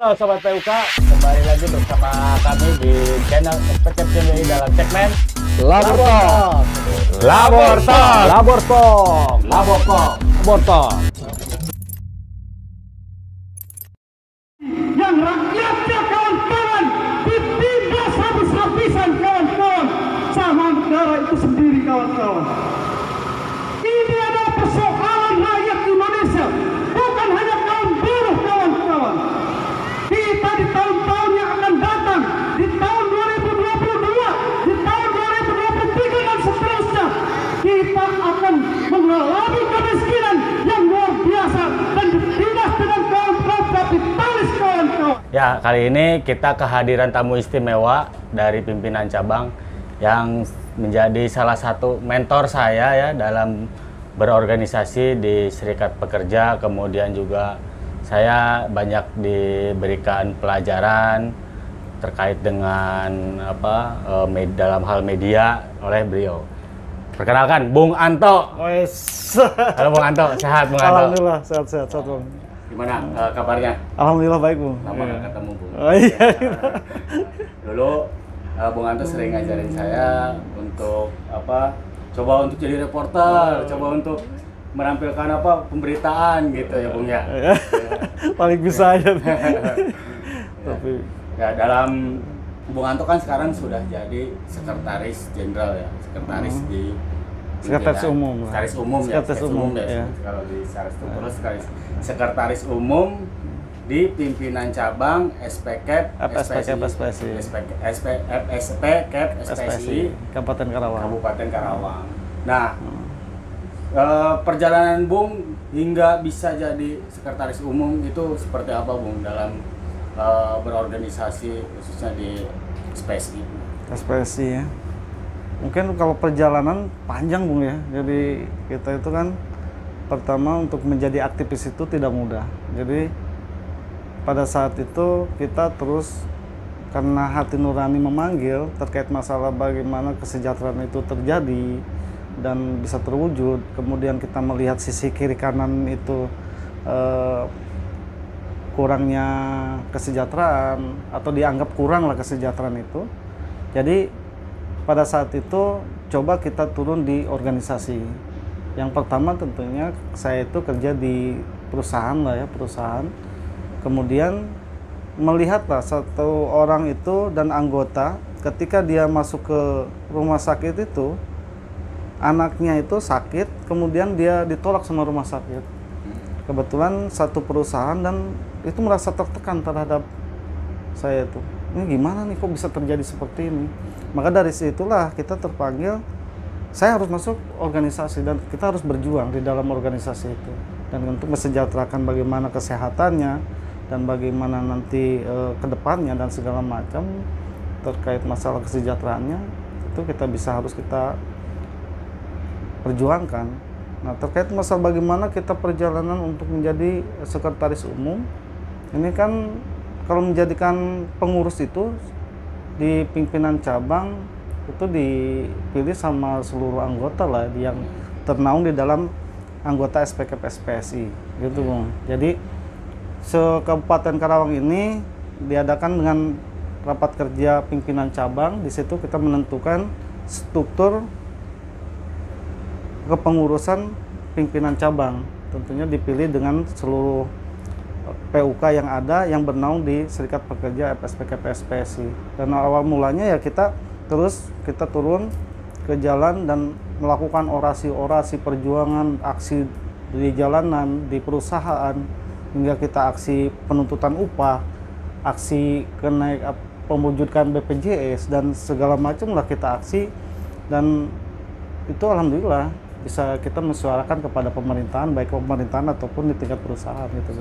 Halo Sobat PUK, kembali lagi bersama kami di channel SPK PUK dalam segmen Labor Talk. Labor Talk. Labor Talk. Labor Talk. Labor Talk. Yang rakyatnya kawan-kawan ditindas habis-habisan kawan-kawan sama negara itu sendiri kawan-kawan. Ini adalah persoalan rakyat Indonesia, bukan hanya kaum buruh kawan-kawan. Kita di tahun-tahun yang akan datang, di tahun 2022, di tahun 2023 dan seterusnya, kita akan mengalami kemiskinan yang luar biasa dan ditindas dengan kaum kapitalis kawan-kawan. Ya, kali ini kita kehadiran tamu istimewa dari pimpinan cabang yang menjadi salah satu mentor saya ya dalam berorganisasi di Serikat Pekerja, kemudian juga saya banyak diberikan pelajaran terkait dengan dalam hal media oleh beliau. Perkenalkan, Bung Anto. Halo Bung Anto, sehat Bung Anto? Alhamdulillah, sehat Bung. Gimana kabarnya? Alhamdulillah baik Bung. Lama nggak ketemu Bung. Oh iya. Dulu Bung Anto sering ngajarin saya untuk coba untuk jadi reporter, coba untuk menampilkan pemberitaan gitu ya Bung ya. Paling bisa aja. Tapi ya dalam Bung Anto kan sekarang sudah jadi sekretaris jenderal ya, sekretaris di Sekretaris umum. Sekretaris umum ya, Sekretaris umum ya. Kalau di sekretaris sekretaris umum di pimpinan cabang SPK SPSI Kabupaten Karawang. Kabupaten Karawang. Nah, perjalanan Bung hingga bisa jadi sekretaris umum itu seperti apa Bung dalam berorganisasi khususnya di SPSI? SPSI ya. Mungkin kalau perjalanan panjang Bung ya. Jadi kita itu kan pertama untuk menjadi aktivis itu tidak mudah. Jadi pada saat itu kita terus karena hati nurani memanggil terkait masalah bagaimana kesejahteraan itu terjadi dan bisa terwujud, kemudian kita melihat sisi kiri kanan itu kurangnya kesejahteraan atau dianggap kurang lah kesejahteraan itu. Jadi pada saat itu coba kita turun di organisasi. Yang pertama tentunya saya itu kerja di perusahaan lah ya, perusahaan. Kemudian melihatlah satu orang itu dan anggota ketika dia masuk ke rumah sakit itu, anaknya itu sakit, kemudian dia ditolak sama rumah sakit. Kebetulan satu perusahaan dan itu merasa tertekan terhadap saya itu. Ini gimana nih kok bisa terjadi seperti ini? Maka dari situlah kita terpanggil, saya harus masuk organisasi dan kita harus berjuang di dalam organisasi itu. Dan untuk mesejahterakan bagaimana kesehatannya dan bagaimana nanti ke depannya dan segala macam terkait masalah kesejahteraannya, itu harus kita perjuangkan. Nah, terkait masalah bagaimana kita perjalanan untuk menjadi sekretaris umum, ini kan kalau menjadikan pengurus itu di pimpinan cabang itu dipilih sama seluruh anggota lah yang ternaung di dalam anggota SPK SPSI gitu Bung. Jadi se-Kabupaten Karawang ini diadakan dengan rapat kerja pimpinan cabang. Di situ kita menentukan struktur kepengurusan pimpinan cabang, tentunya dipilih dengan seluruh PUK yang ada yang bernaung di Serikat Pekerja SPK SPSI. Dan awal mulanya ya kita turun ke jalan dan melakukan orasi-orasi perjuangan, aksi di jalanan, di perusahaan, hingga kita aksi penuntutan upah, aksi pemwujudan BPJS dan segala macam lah kita aksi. Dan itu alhamdulillah bisa kita mensuarakan kepada pemerintahan, baik pemerintahan ataupun di tingkat perusahaan gitu.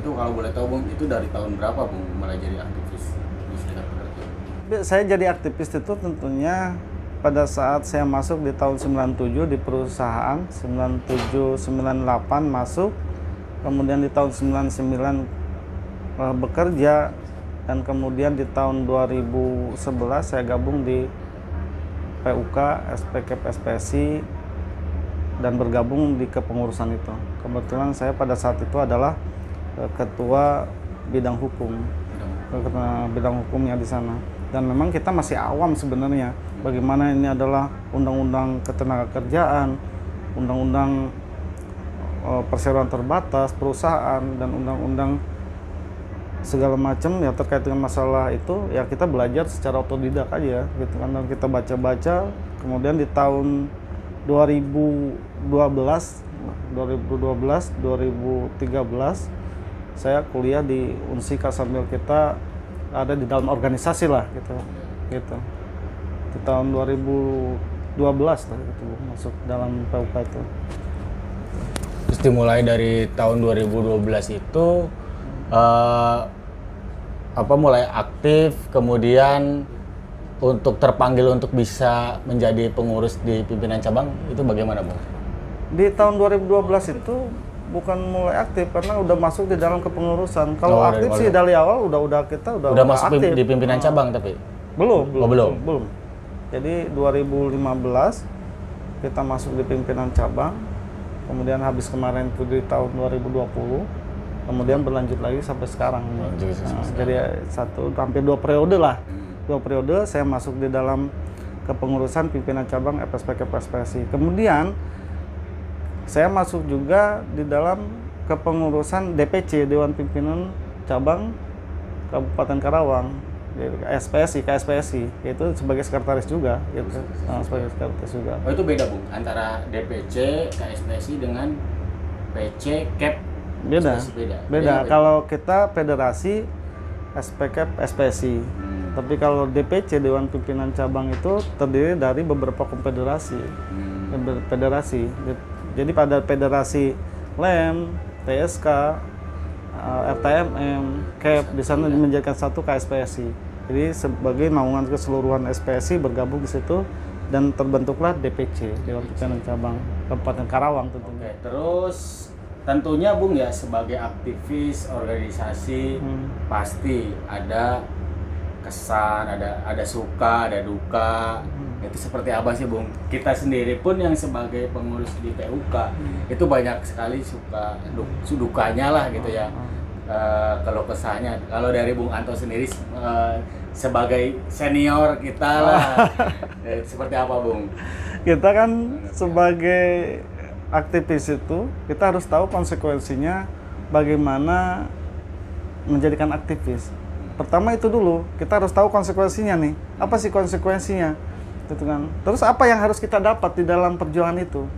Itu kalau boleh tahu Bung, itu dari tahun berapa Bung mulai jadi aktivis di Serikat Pekerja? Saya jadi aktivis itu tentunya pada saat saya masuk di tahun 97 di perusahaan, 97-98 masuk, kemudian di tahun 99 bekerja, dan kemudian di tahun 2011 saya gabung di PUK SPK SPSI dan bergabung di kepengurusan itu. Kebetulan saya pada saat itu adalah ketua bidang hukum, karena bidang hukumnya di sana. Dan memang kita masih awam sebenarnya bagaimana ini adalah undang-undang ketenagakerjaan, undang-undang perseroan terbatas, perusahaan, dan undang-undang segala macam ya terkait dengan masalah itu. Ya kita belajar secara otodidak aja gitu kan, dan kita baca-baca. Kemudian di tahun 2013 saya kuliah di Unsika sambil kita ada di dalam organisasi lah gitu. Di tahun 2012 lah gitu masuk dalam PUK itu. Terus dimulai dari tahun 2012 itu mulai aktif, kemudian untuk terpanggil untuk bisa menjadi pengurus di pimpinan cabang itu bagaimana, Bung? Di tahun 2012 itu bukan mulai aktif karena udah masuk di dalam kepengurusan. Kalau aktif sih dari awal kita udah masuk aktif di pimpinan cabang tapi belum. Belum. Jadi 2015 kita masuk di pimpinan cabang. Kemudian habis kemarin itu di tahun 2020. Kemudian berlanjut lagi sampai sekarang. Jadi hampir 2 periode lah. 2 periode saya masuk di dalam kepengurusan pimpinan cabang FSPK-PSPSI. Kemudian saya masuk juga di dalam kepengurusan DPC, Dewan Pimpinan Cabang Kabupaten Karawang, KSPSI, yaitu sebagai sekretaris juga, gitu. Sebagai sekretaris juga. Oh, itu beda, Bung, antara DPC, KSPSI dengan PC, CAP? Beda. Kalau kita federasi, SPK, SPSI. Tapi kalau DPC, Dewan Pimpinan Cabang itu terdiri dari beberapa konfederasi. Federasi. Jadi pada federasi LEM, TSK, RTMM, CAP, di sana menjadikan satu KSPSI. Jadi sebagai naungan keseluruhan SPSI bergabung di situ dan terbentuklah DPC, Dewan Pimpinan Cabang Kabupaten Karawang tentunya. Oke, terus tentunya Bung ya sebagai aktivis organisasi pasti ada kesan, ada suka, ada duka. Itu seperti apa sih, Bung? Kita sendiri pun yang sebagai pengurus di PUK itu banyak sekali suka dukanya lah gitu ya. Kalau kesahnya, kalau dari Bung Anto sendiri sebagai senior kita lah, seperti apa, Bung? Kita kan sebagai aktivis itu kita harus tahu konsekuensinya bagaimana menjadikan aktivis. Pertama itu dulu, kita harus tahu konsekuensinya nih. Apa sih konsekuensinya? Gitu kan. Terus apa yang harus kita dapat di dalam perjuangan itu?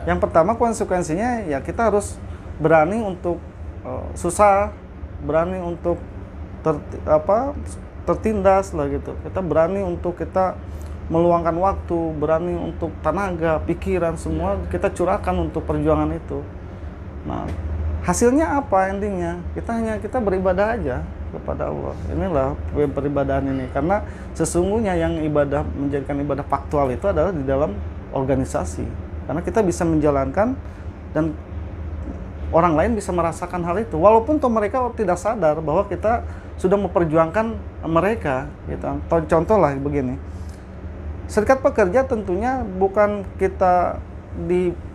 Yang pertama konsekuensinya ya kita harus berani untuk susah, berani untuk tertindas lah gitu. Kita berani untuk kita meluangkan waktu, berani untuk tenaga, pikiran semua kita curahkan untuk perjuangan itu. Nah, hasilnya apa endingnya? Kita beribadah aja kepada Allah. Inilah peribadahan ini, karena sesungguhnya yang menjadikan ibadah faktual itu adalah di dalam organisasi, karena kita bisa menjalankan dan orang lain bisa merasakan hal itu walaupun mereka tidak sadar bahwa kita sudah memperjuangkan mereka gitu. Contoh lah begini, serikat pekerja tentunya bukan kita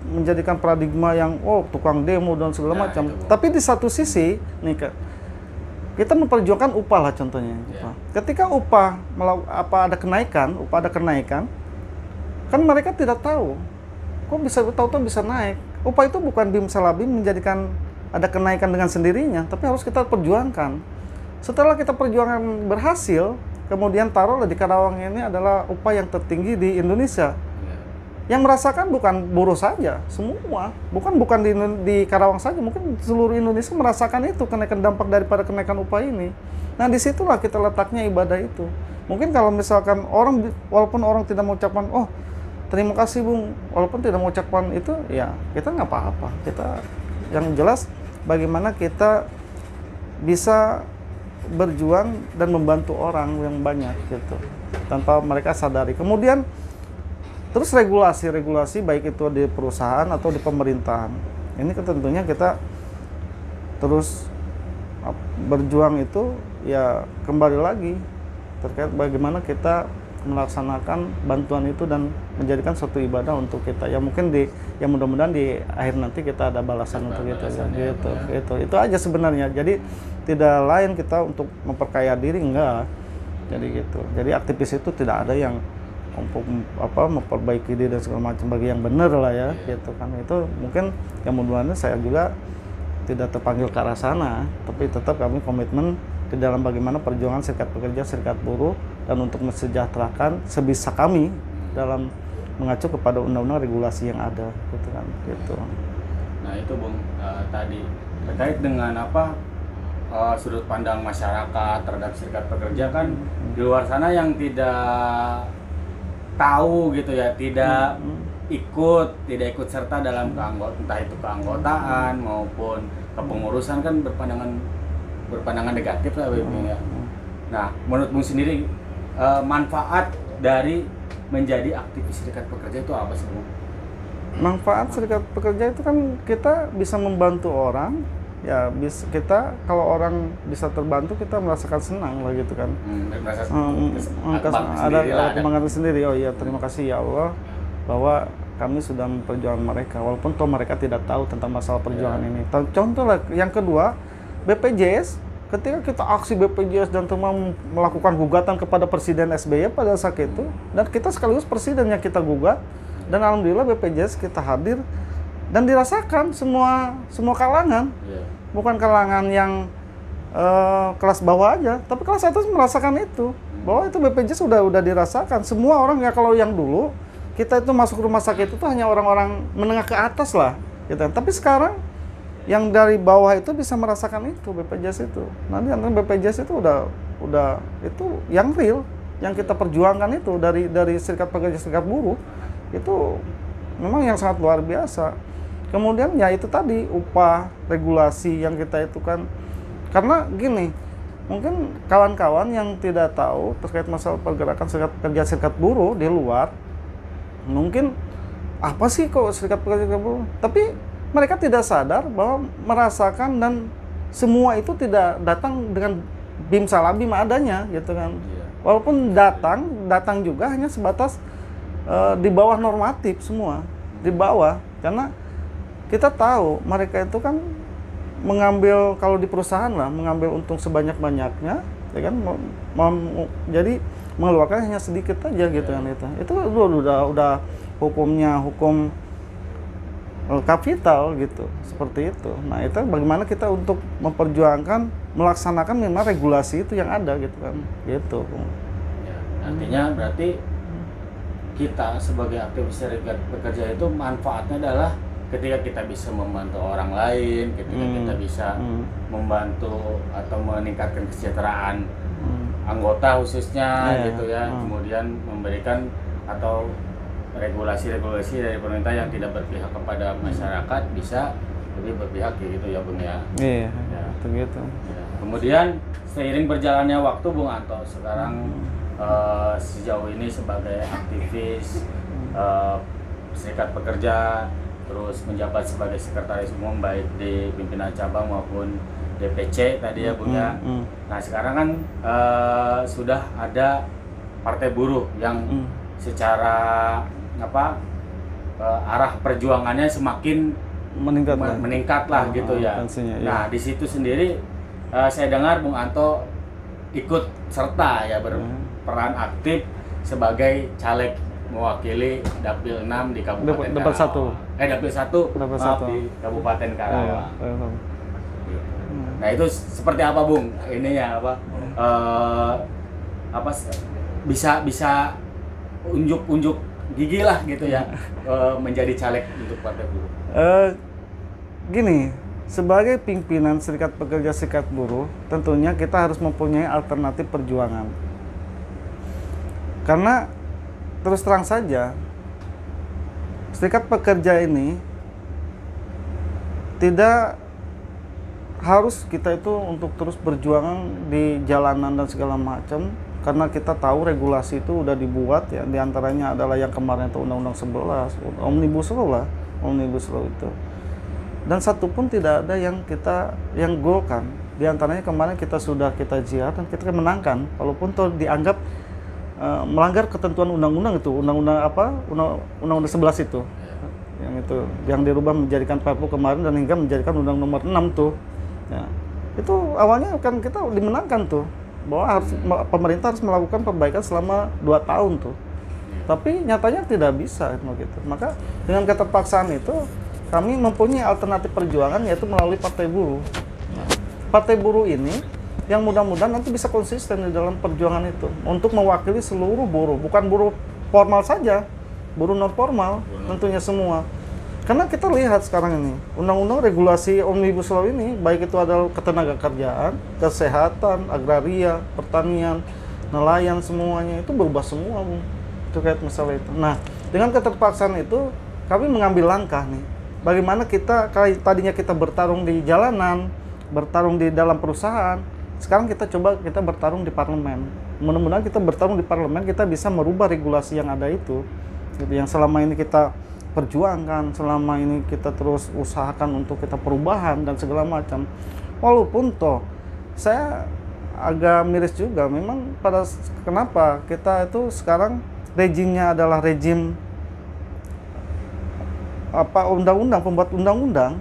menjadikan paradigma yang tukang demo dan segala macam, tapi di satu sisi nih kita memperjuangkan upah lah contohnya. Ketika upah ada kenaikan, kan mereka tidak tahu kok bisa tahu-tahu bisa naik. Upah itu bukan bim-salabim menjadikan ada kenaikan dengan sendirinya, tapi harus kita perjuangkan. Setelah kita perjuangan berhasil, kemudian taruhlah di Karawang ini adalah upah yang tertinggi di Indonesia. Yang merasakan bukan buruh saja, semua. Bukan di Karawang saja, mungkin seluruh Indonesia merasakan itu, kenaikan dampak daripada kenaikan upah ini. Nah, disitulah kita letaknya ibadah itu. Mungkin kalau misalkan walaupun orang tidak mengucapkan, terima kasih Bung, walaupun tidak mengucapkan itu, ya kita nggak apa-apa. Yang jelas bagaimana kita bisa berjuang dan membantu orang yang banyak gitu, tanpa mereka sadari. Kemudian terus regulasi baik itu di perusahaan atau di pemerintahan. Ini tentunya kita terus berjuang itu ya kembali lagi terkait bagaimana kita melaksanakan bantuan itu dan menjadikan suatu ibadah untuk kita. Ya mungkin ya mudah-mudahan di akhir nanti kita ada balasan untuk itu ya. Gitu. Itu aja sebenarnya. Jadi tidak lain kita untuk memperkaya diri, enggak. Jadi gitu. Jadi aktivis itu tidak ada yang untuk memperbaiki diri dan segala macam, bagi yang benar lah ya, gitu kan. Itu mungkin yang mudah-mudahan saya juga tidak terpanggil ke arah sana, tapi tetap kami komitmen di dalam bagaimana perjuangan serikat pekerja, serikat buruh, dan untuk mensejahterakan sebisa kami dalam mengacu kepada undang-undang regulasi yang ada, gitu kan, gitu. Nah itu Bung, tadi terkait dengan sudut pandang masyarakat terhadap serikat pekerja, kan di luar sana yang tidak tahu gitu ya, tidak ikut serta dalam entah itu keanggotaan maupun kepengurusan, kan berpandangan negatif lah ya. Nah, menurut Bung sendiri, manfaat dari menjadi aktivis serikat pekerja itu apa sih, Bung? Manfaat serikat pekerja itu kan kita bisa membantu orang, ya kita kalau orang bisa terbantu, kita merasakan senang lah gitu kan. Ada kebanggaan sendiri. Oh iya, terima kasih ya Allah bahwa kami sudah memperjuangkan mereka, walaupun toh mereka tidak tahu tentang masalah perjuangan ini. Contoh lah, yang kedua, BPJS, ketika kita aksi BPJS dan teman melakukan gugatan kepada Presiden SBY pada saat itu, dan kita sekaligus presiden yang kita gugat, dan alhamdulillah BPJS kita hadir dan dirasakan semua kalangan, bukan kalangan yang kelas bawah aja, tapi kelas atas merasakan itu, bahwa itu BPJS udah dirasakan semua orang ya. Kalau yang dulu kita itu masuk rumah sakit itu hanya orang-orang menengah ke atas lah, gitu. Tapi sekarang yang dari bawah itu bisa merasakan itu BPJS itu. Nanti antara BPJS itu udah itu yang real, yang kita perjuangkan itu dari serikat pekerja, serikat buruh, itu memang yang sangat luar biasa. Kemudian ya itu tadi, upah, regulasi yang kita itu kan, karena gini, mungkin kawan-kawan yang tidak tahu terkait masalah pergerakan serikat pekerja, serikat buruh di luar, mungkin apa sih kok serikat pekerja, serikat buruh, tapi mereka tidak sadar bahwa merasakan dan semua itu tidak datang dengan bim salabim adanya, gitu kan. Walaupun datang juga hanya sebatas di bawah normatif semua, di bawah, karena kita tahu mereka itu kan mengambil, kalau di perusahaan lah, mengambil untung sebanyak-banyaknya, ya kan, jadi mengeluarkan hanya sedikit aja, gitu kan. Itu udah hukumnya, hukum kapital gitu, seperti itu. Nah itu bagaimana kita untuk memperjuangkan, melaksanakan memang regulasi itu yang ada, gitu kan, gitu. Ya, artinya berarti kita sebagai aktivis serikat pekerja itu manfaatnya adalah ketika kita bisa membantu orang lain, ketika kita bisa membantu atau meningkatkan kesejahteraan anggota khususnya, gitu ya. Kemudian memberikan atau regulasi-regulasi dari pemerintah yang tidak berpihak kepada masyarakat bisa lebih berpihak, gitu ya Bung ya. Iya, begitu. Ya. Kemudian seiring berjalannya waktu Bung Anto, sekarang sejauh ini sebagai aktivis serikat pekerja, terus menjabat sebagai sekretaris umum baik di pimpinan cabang maupun DPC tadi ya Bung ya. Nah sekarang kan sudah ada Partai Buruh yang secara arah perjuangannya semakin meningkat lah gitu ya. Nah di situ sendiri saya dengar Bung Anto ikut serta ya, berperan aktif sebagai caleg mewakili Dapil 6 di Kabupaten Karawang. Dapil 1 di Kabupaten Karawang. Nah itu seperti apa Bung? Ini ya bisa unjuk gigi lah gitu ya, menjadi caleg untuk Partai Buruh. Gini, sebagai pimpinan serikat pekerja, serikat buruh, tentunya kita harus mempunyai alternatif perjuangan. Karena terus terang saja, serikat pekerja ini tidak harus kita itu untuk terus berjuang di jalanan dan segala macam, karena kita tahu regulasi itu udah dibuat ya, diantaranya adalah yang kemarin itu Undang-Undang 11, Omnibus Law itu. Dan satu pun tidak ada yang golkan. Diantaranya kemarin kita jihad dan kita menangkan, walaupun itu dianggap melanggar ketentuan undang-undang itu, undang-undang apa? Undang-undang 11 itu. Yang dirubah menjadikan Perpu kemarin dan hingga menjadikan Undang Nomor 6 tuh. Ya. Itu awalnya kan kita dimenangkan tuh bahwa pemerintah harus melakukan perbaikan selama 2 tahun tuh. Tapi nyatanya tidak bisa gitu. Maka dengan keterpaksaan itu kami mempunyai alternatif perjuangan yaitu melalui Partai Buruh. Partai Buruh ini yang mudah-mudahan nanti bisa konsisten di dalam perjuangan itu untuk mewakili seluruh buruh, bukan buruh formal saja, buruh non formal tentunya semua. Karena kita lihat sekarang ini undang-undang regulasi Omnibus Law ini, baik itu adalah ketenagakerjaan, kesehatan, agraria, pertanian, nelayan, semuanya itu berubah semua terkait masalah itu. Nah, dengan keterpaksaan itu kami mengambil langkah nih, bagaimana kita tadinya kita bertarung di jalanan, bertarung di dalam perusahaan, sekarang kita coba bertarung di parlemen. Mudah-mudahan kita bertarung di parlemen, kita bisa merubah regulasi yang ada itu. Yang selama ini kita perjuangkan, selama ini kita terus usahakan untuk kita perubahan dan segala macam. Walaupun toh saya agak miris juga, memang kenapa kita itu sekarang rejimnya adalah rejim undang-undang, pembuat undang-undang,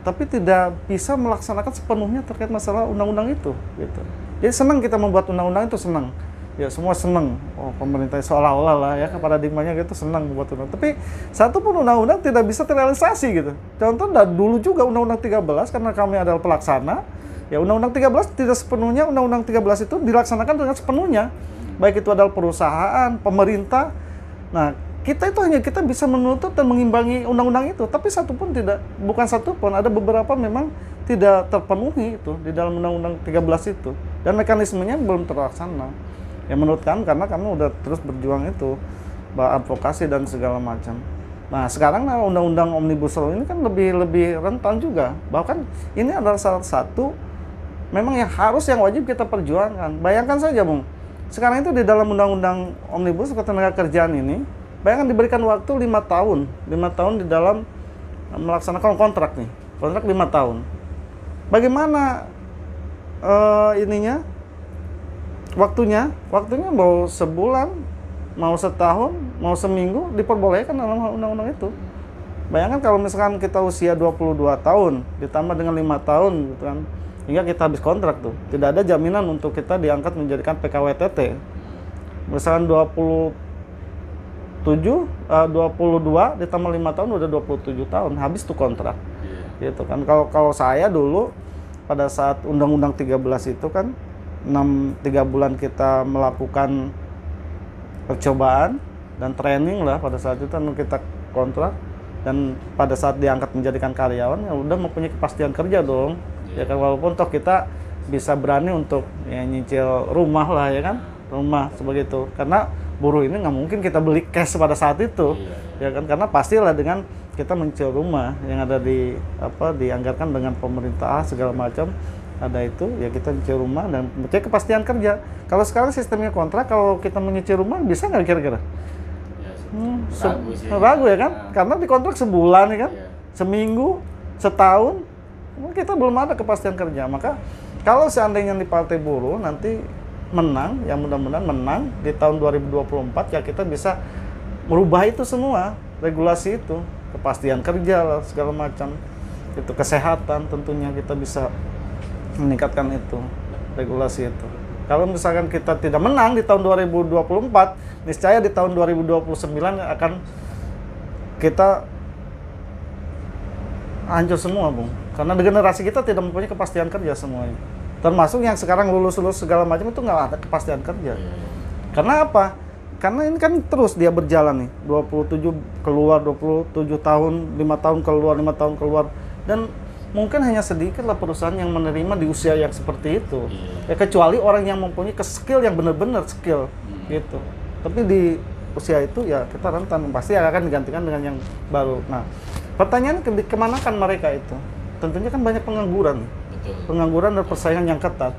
tapi tidak bisa melaksanakan sepenuhnya terkait masalah undang-undang itu, gitu. Jadi senang kita membuat undang-undang itu, senang. Ya semua senang. Oh, pemerintah seolah-olah lah ya, paradigmanya gitu, senang membuat undang-undang. Tapi satu pun undang-undang tidak bisa terrealisasi gitu. Contoh dulu juga Undang-Undang 13, karena kami adalah pelaksana, ya Undang-Undang 13 tidak sepenuhnya, Undang-Undang 13 itu dilaksanakan dengan sepenuhnya. Baik itu adalah perusahaan, pemerintah. Nah, kita bisa menuntut dan mengimbangi undang-undang itu, tapi bukan satu pun, ada beberapa memang tidak terpenuhi itu di dalam undang-undang 13 itu, dan mekanismenya belum terlaksana. Ya menurut kami, karena kami udah terus berjuang itu, advokasi dan segala macam. Nah sekarang undang-undang Omnibus Law ini kan lebih rentan juga, bahkan ini adalah salah satu memang yang wajib kita perjuangkan. Bayangkan saja Bung, sekarang itu di dalam undang-undang Omnibus Ketenagakerjaan ini, bayangkan diberikan waktu 5 tahun. 5 tahun di dalam melaksanakan kontrak nih. Kontrak 5 tahun. Bagaimana waktunya mau sebulan, mau setahun, mau seminggu diperbolehkan dalam undang-undang itu. Bayangkan kalau misalkan kita usia 22 tahun ditambah dengan 5 tahun gitu kan, hingga kita habis kontrak tuh. Tidak ada jaminan untuk kita diangkat menjadikan PKWTT. Misalkan 22 ditambah 5 tahun udah 27 tahun, habis tuh kontrak. Gitu kan. Kalau saya dulu pada saat Undang-Undang 13 itu kan 3 bulan kita melakukan percobaan dan training lah, pada saat itu kan kita kontrak, dan pada saat diangkat menjadikan karyawan ya udah mempunyai kepastian kerja dong. Ya kan, walaupun toh kita bisa berani untuk ya nyicil rumah lah ya kan, rumah sebagai itu, karena buruh ini nggak mungkin kita beli cash pada saat itu, ya kan, karena pastilah dengan kita mencicil rumah yang ada dianggarkan dengan pemerintah segala macam, ada itu ya kita mencicil rumah dan mencari kepastian kerja. Kalau sekarang sistemnya kontrak, kalau kita menyicil rumah bisa nggak kira-kira? Ragu ya kan, karena dikontrak sebulan ya kan, seminggu, setahun, kita belum ada kepastian kerja. Maka kalau seandainya di Partai Buruh nanti menang, yang mudah-mudahan menang di tahun 2024, ya kita bisa merubah itu semua, regulasi itu, kepastian kerja lah, segala macam, itu kesehatan tentunya kita bisa meningkatkan itu, regulasi itu. Kalau misalkan kita tidak menang di tahun 2024, niscaya di tahun 2029 akan kita hancur semua, Bung. Karena generasi kita tidak mempunyai kepastian kerja semuanya. Termasuk yang sekarang lulus-lulus segala macam itu nggak ada kepastian kerja. Karena apa? Karena ini kan terus dia berjalan nih, 27 keluar, 27 tahun, 5 tahun keluar, 5 tahun keluar, dan mungkin hanya sedikit lah perusahaan yang menerima di usia yang seperti itu. Ya kecuali orang yang mempunyai skill yang benar-benar skill gitu. Tapi di usia itu ya kita rentan, pasti akan digantikan dengan yang baru. Nah, pertanyaan kemana kan mereka itu? Tentunya kan banyak pengangguran. Pengangguran dan persaingan yang ketat.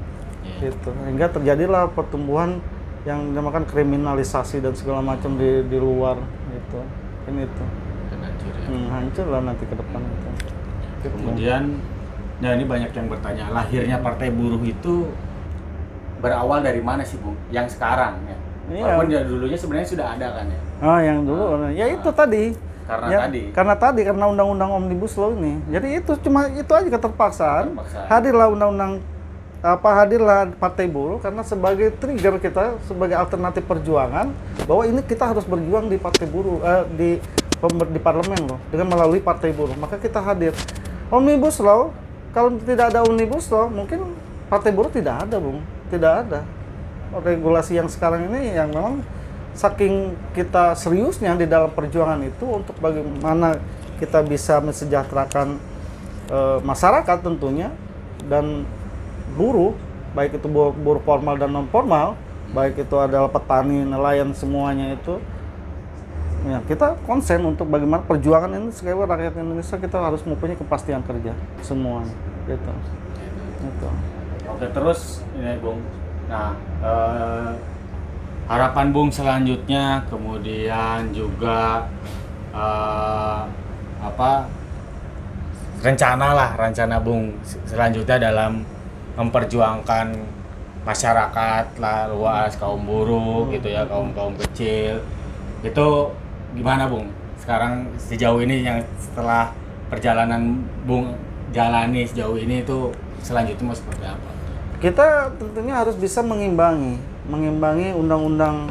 Gitu. Hingga terjadilah pertumbuhan yang dinamakan kriminalisasi dan segala macam di luar gitu. Ini itu. Hancur lah nanti ke depan itu. Kemudian, nah ini banyak yang bertanya, lahirnya Partai Buruh itu berawal dari mana sih, Bung? Yang sekarang ya. Iya. Walaupun dulunya sebenarnya sudah ada kan ya. Ah, yang dulu, ya itu tadi. Karena Ya, tadi. karena undang-undang Omnibus Law ini. Jadi itu cuma itu aja keterpaksaan. Keterpaksaan. Hadirlah hadirlah Partai Buruh karena sebagai trigger kita sebagai alternatif perjuangan bahwa ini kita harus berjuang di Partai Buruh di parlemen loh dengan melalui Partai Buruh. Maka kita hadir. Omnibus Law, kalau tidak ada Omnibus Law mungkin Partai Buruh tidak ada, Bung. Tidak ada. Regulasi yang sekarang ini yang memang saking kita seriusnya di dalam perjuangan itu untuk bagaimana kita bisa mensejahterakan masyarakat tentunya dan buruh, baik itu buruh formal dan non formal, baik itu adalah petani, nelayan, semuanya itu ya kita konsen untuk bagaimana perjuangan ini sebagai rakyat Indonesia kita harus mempunyai kepastian kerja semuanya gitu. Gitu. Oke, terus ini Bung. Nah, harapan Bung selanjutnya, kemudian juga rencana Bung selanjutnya dalam memperjuangkan masyarakat lah luas, kaum buruh gitu ya, kaum kecil itu gimana Bung? Sekarang sejauh ini yang setelah perjalanan Bung jalani sejauh ini itu selanjutnya mau seperti apa? Kita tentunya harus bisa mengimbangi undang-undang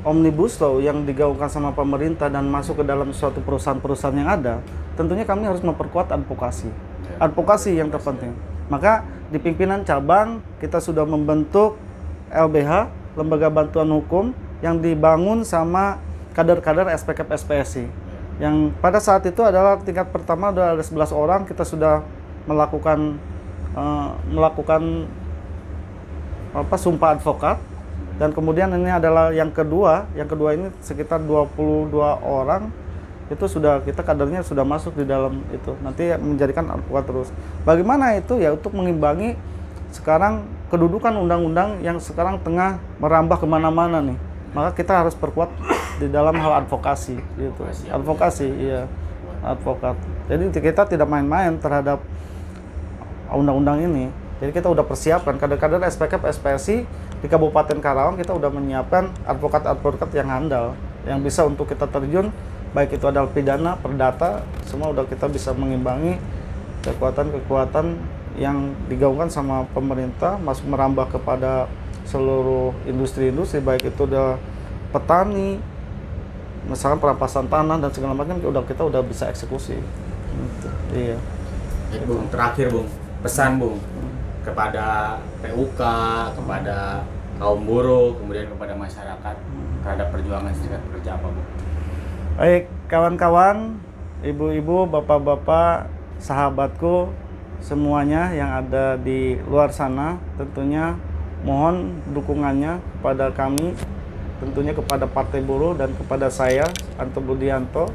Omnibus Law yang digaungkan sama pemerintah dan masuk ke dalam suatu perusahaan-perusahaan yang ada. Tentunya kami harus memperkuat advokasi. Advokasi yang terpenting. Maka di pimpinan cabang kita sudah membentuk LBH, Lembaga Bantuan Hukum, yang dibangun sama kader-kader SPKP SPSI. Yang pada saat itu adalah tingkat pertama ada 11 orang, kita sudah melakukan sumpah advokat, dan kemudian ini adalah yang kedua ini sekitar 22 orang itu sudah kita kadernya sudah masuk di dalam itu, nanti menjadikan advokat terus. Bagaimana itu ya untuk mengimbangi sekarang kedudukan undang-undang yang sekarang tengah merambah kemana-mana nih, maka kita harus perkuat di dalam hal advokasi gitu. Advokasi, iya, advokat. Jadi kita tidak main-main terhadap undang-undang ini. Jadi kita udah persiapkan kader-kader SPKP SPSI di Kabupaten Karawang, kita udah menyiapkan advokat-advokat yang handal yang bisa untuk kita terjun, baik itu adalah pidana, perdata, semua udah kita bisa mengimbangi kekuatan-kekuatan yang digaungkan sama pemerintah, masuk merambah kepada seluruh industri-industri, baik itu udah petani, misalkan perampasan tanah dan segala macam, kita udah bisa eksekusi. Gitu. Iya. Bung, terakhir Bung, pesan Bung kepada PUK, kepada kaum buruh, kemudian kepada masyarakat terhadap perjuangan serikat pekerja apa Bung? Baik, kawan-kawan, ibu-ibu, bapak-bapak, sahabatku semuanya yang ada di luar sana, tentunya mohon dukungannya kepada kami, tentunya kepada Partai Buruh dan kepada saya, Anto Budianto,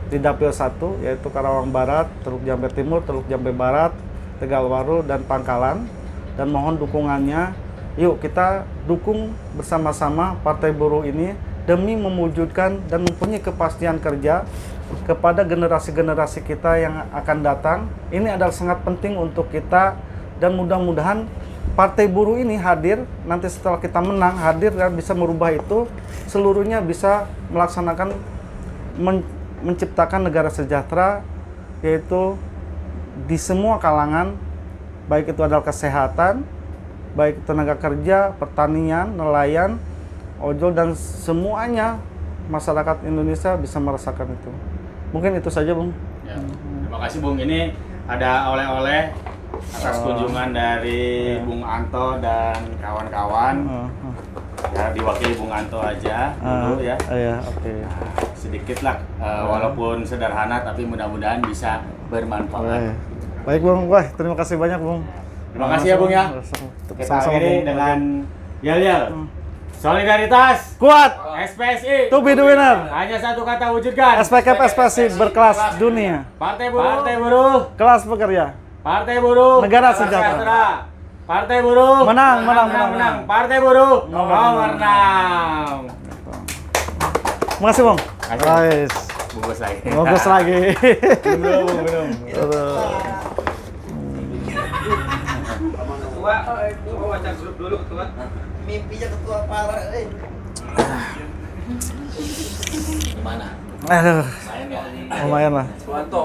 di Dapil 1, yaitu Karawang Barat, Teluk Jambe Timur, Teluk Jambe Barat, Tegalwaru, dan Pangkalan. Dan mohon dukungannya, yuk kita dukung bersama-sama Partai Buruh ini demi mewujudkan dan mempunyai kepastian kerja kepada generasi-generasi kita yang akan datang. Ini adalah sangat penting untuk kita, dan mudah-mudahan Partai Buruh ini hadir, nanti setelah kita menang, hadir dan bisa merubah itu, seluruhnya bisa melaksanakan, menciptakan negara sejahtera, yaitu di semua kalangan, baik itu adalah kesehatan, baik tenaga kerja, pertanian, nelayan, ojol, dan semuanya masyarakat Indonesia bisa merasakan itu. Mungkin itu saja, Bung. Ya, terima kasih Bung. Ini ada oleh-oleh atas kunjungan dari Bung Anto dan kawan-kawan. Ya, diwakili Bung Anto aja dulu ya. Iya, oke. Nah, sedikit lah, walaupun sederhana tapi mudah-mudahan bisa bermanfaat. Baik Bung, wah terima kasih banyak Bung. Terima kasih ya Bung ya. Kita akhiri dengan yel-yel. Solidaritas kuat, SPSI to be the winner. Hanya satu kata wujudkan. SPKP SPSI berkelas dunia. Partai Buruh kelas pekerja. Partai Buruh negara sejahtera. Partai Buruh menang. Partai Buruh menang. Terima kasih Bung. Guys. Bungkus lagi. Bungkus lagi. Belum. Ketua, baca grup dulu ketua. Mimpinya ketua parah, Gimana? Aduh, Main ya? lumayan lah. Suwanto.